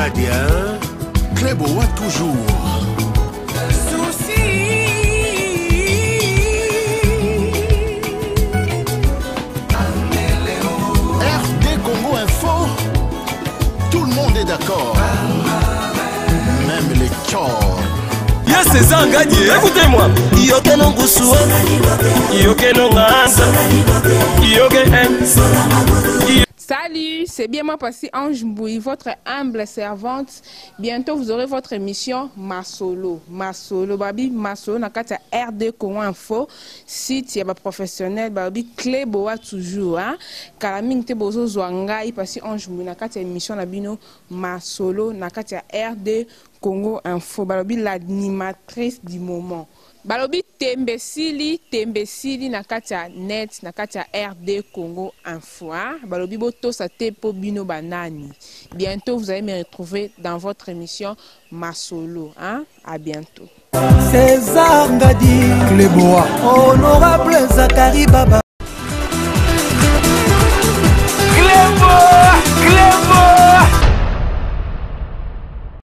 Nadia, Cléboa toujours. RD Congo Info, tout le monde est d'accord. Même les corps. Yes, c'est ça, Ngadi, écoutez-moi. Yoke no Gusua, Yoke no Nganza, Yoke M. Salut, c'est bien moi Passy Ange Mbouy, votre humble servante. Bientôt vous aurez votre émission Masolo. Masolo, babi Masolo, nakata RD Congo Info. Site ya ba professionnel, babi Cléboa toujours. Kalaming te bozo zwanga, Passy Ange Mbouy, nakata émission na bino Masolo, nakata RD Congo Info. Babi l'animatrice du moment. Balobi tembesili na katia net na katia RD Congo Info. Balobi boto sa te po bino banani. Bientôt vous allez me retrouver dans votre émission Masolo. À bientôt. César Ngadi Cléboa, honorable Zakari Baba.